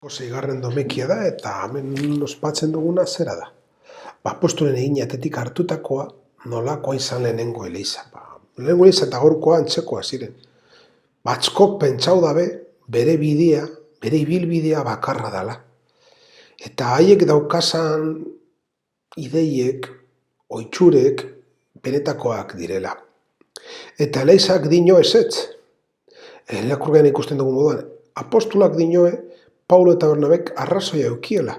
Seigarren domekia da eta hemen ospatzen duguna zera da. Apostolen eginatetik hartutakoa nolakoa izan lehenengo eliza. Lehenengo eliza eta gaurkoa antzekoa ziren. Batzkok pentsau dabe bere bidea, bere ibilbidea bakarra dala. Eta haiek daukasan ideiek, oitxurek, benetakoak direla. Eta eleizak dio ezetz. Irakurgean ikusten dugu moduan, apostolak dioe Paulo eta Bernabek arrazoia eukiela,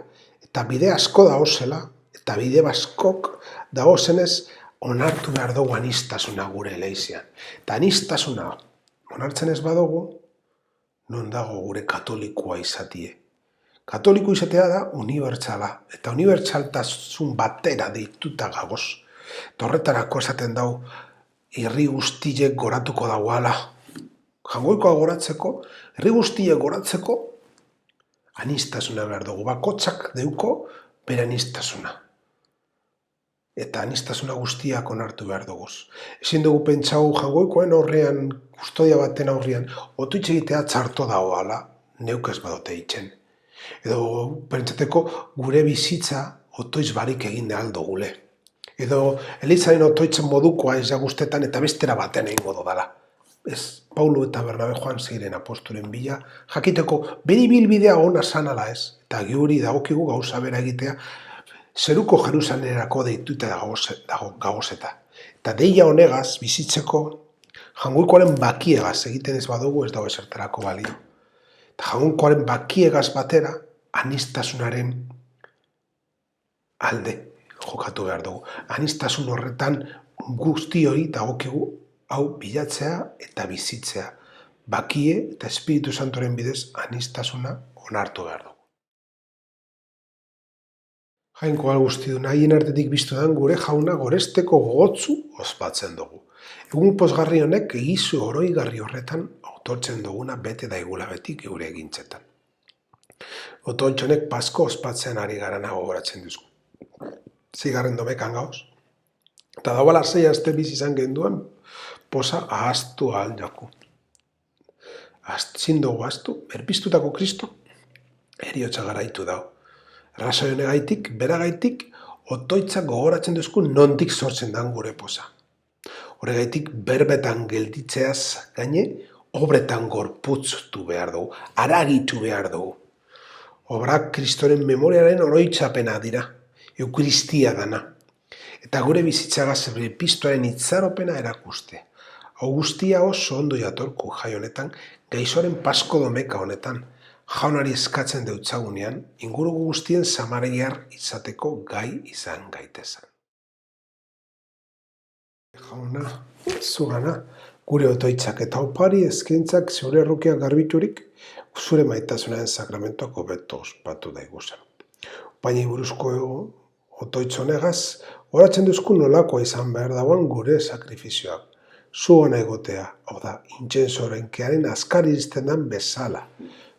eta bide asko dagozela, eta bide askok dagozenez onartu behar dugu anistasuna gure eleizean. Eta anistasuna onartzen ez badugu, non dago gure katolikoa izatie. Katoliko izatea da unibertsala, eta unibertsaltasun batera deituta gagoz. Eta horretarako esaten dau, herri guztiek goratuko dagoala. Jangoikoa goratzeko, herri guztiek goratzeko, anistasuna behar dugu, bakotxak deuko bere anistasuna. Eta anistasuna guztiak onartu behar dugu. Ezin dugu pentsau jangoikoen aurrean, kustodia baten aurrean, otoitz egitea txarto dagoala, neuk ez badote itzen. Edo pentsateko gure bizitza otoitz barik egin da aldo gule. Edo elizaren otoitzen modukoa ez guztetan eta bestera baten egingo dodala. Ez, Paulo eta Bernabe joan ziren apostolen bila, jakiteko bere ibilbidea ona sanala ez, eta guri dagokigu gauza bera egitea, zeruko Jerusalerako deituta gagozeta. Eta deia honegaz, bizitzeko, jangoikoaren bakiegaz egiten ez badugu ez dago esertarako balio. Eta jangoikoaren bakiegaz batera, anistasunaren alde jokatu behar dugu. Anistasun horretan guzti hori dagokigu hau bilatzea eta bizitzea. Bakie eta Espiritu Santoren bidez anistasuna onartu behar dugu. Jainkoa guzti du nahien artetik biztudan gure jauna goresteko gogotzu ospatzen dugu. Egun pozgarri honek egizu oroigarri horretan autortzen duguna bete daigula betik geure egintzetan. Otontxonek pasko ospatzen ari garana gogoratzen duzku. Zigarren domekan gauz. Eta dagoela 6 aste bizi izan genduan, posa ahaztu ahal jaku. Zin dugu ahaztu, berpiztutako Kristo, eriotza garaitu dago. Arrazoi honegaitik, beragaitik, otoitzak gogoratzen duzku nondik sortzen dan gure posa. Horregaitik berbetan gelditzeaz gaine, obretan gorputztu behar dugu, aragitu behar dugu. Obrak Kristoren memoriaren oroitzapena dira, eukaristia dana. Eta gure bizitzagaz berpiztuaren itzaropena erakuste. Hau guztia oso ondo jatorku jai honetan, gaizoren pasko domeka honetan, jaunari eskatzen deutzagunean, inguruko guztien samariar izateko gai izan gaitezan. Jauna, zugana, gure otoitzak eta opari eskaintzak zure errukiak garbiturik, zure maitasunaren sakramentuak hobeto ospatu daiguzen. Baina buruzko otoitz honegaz, horatzen duzku nolakoa izan behar dagoen gure sakrifizioak. Zu hona egotea, hau da, intxensorenkearen azkar iristen dan bezala.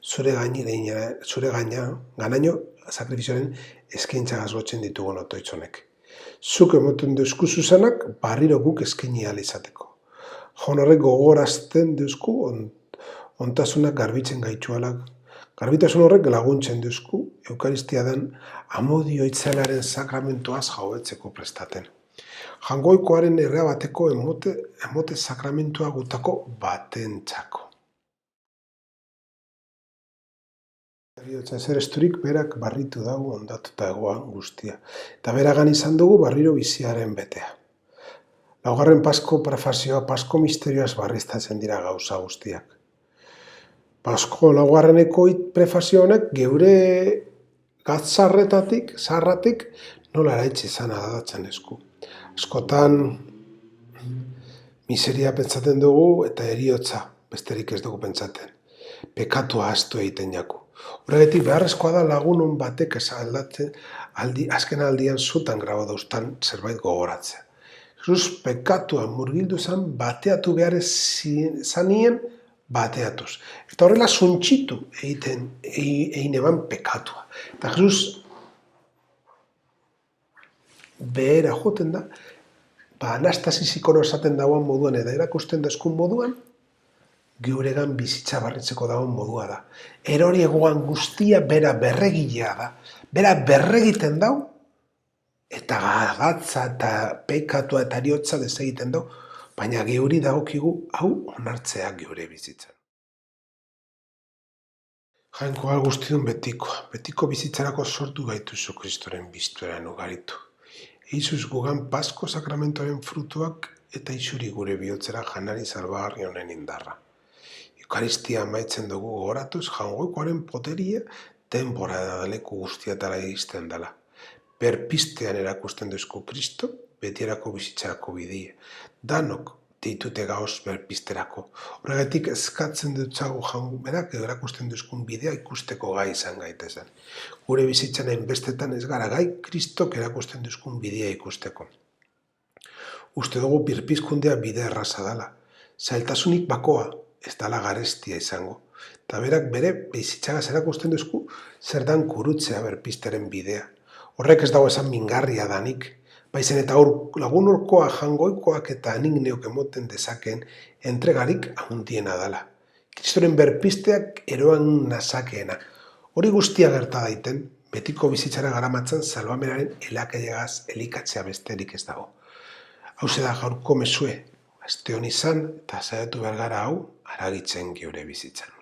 Zure ganaino sakrifizioaren eskaintzagaz gotzen ditugun otoitz honek. Zuk emoten duzku zuzenak, barriro guk eskaini ahal izateko. Jaun horrek gogorazten duzku ontasunak garbitzen gaitualak. Garbitasun horrek laguntzen duzku, eukaristia den amodio itzelaren sakramentuaz jauetzeko prestaten. Jangoikoaren errea bateko emote sakramentua gutako batentzako. Eriotza ezer esturik berak barritu dago ondatuta egoan guztia. Eta beragan izan dugu barriro biziaren betea. Laugarren pasko prefazioa, pasko misterioaz barriztatzen dira gauza guztiak. Pasko laugarreneko prefazio honek geure gatzarretatik, zarratik, nola eraitz izan adatzen esku. Askotan miseria pentsaten dugu eta eriotza besterik ez dugu pentsaten. Pekatua ahaztu egiten jaku. Horregatik beharrezkoa da lagunon batek azken aldian zutan graba dauztan zerbait gogoratzea. Jesus pekatua murgildu zen bateatu behar zanien bateatuz. Eta horrela zuntxitu egin eban pekatua. Eta Jesus behera joten da, anastasisikono esaten dagoen moduan eta erakusten dezkun moduan, Geuregan bizitza barritzeko dagoen modua da. Eroriegoan guztia bera berregilea da. Bera berregiten dau, eta gatza eta pekatua eta ariotza desegiten dau, baina geuri dagokigu hau onartzea geure bizitzan. Jainkoa guztiun betiko bizitzarako sortu gaituzu Kristoren biztueran ugaritu. Eizuz gugan Pasko sakramentoaren frutuak eta isuri gure bihotzera janari salbagarri honen indarra. Eukaristia amaitzen dugu gogoratuz jangoikoaren poteria denbora da leku guztiatara iristen dela. Berpistean erakusten duzku Kristo, betierako bizitzarako bidie. Danok deitute gaoz berpisterako. Horregatik eskatzen dutzagu jangu berak erakusten duzkun bidea ikusteko gai izan gaitezen. Gure bizitzan enbestetan ez gara gai Kristok erakusten duzkun bidea ikusteko. Uste dugu birpizkundea bide erraza dela. Zailtasunik bakoa, ez dala garestia izango. Eta berak bere bizitzagaz erakusten duzku zer dan kurutzea berpisteren bidea. Horrek ez dago esan mingarria danik, baizen eta lagun urkoa jangoikoak eta anik neok emoten dezakeen entregarik ahondiena dala. Kristoren berpisteak eroan nazakeena. Hori guztia gerta daiten, betiko bizitzara garamatzan salvamenaren elakailegaz elikatzea besterik ez dago. Hauze da gaurko mezue, aste hon izan eta saiatu behar gara hau haragitzen geure bizitzan.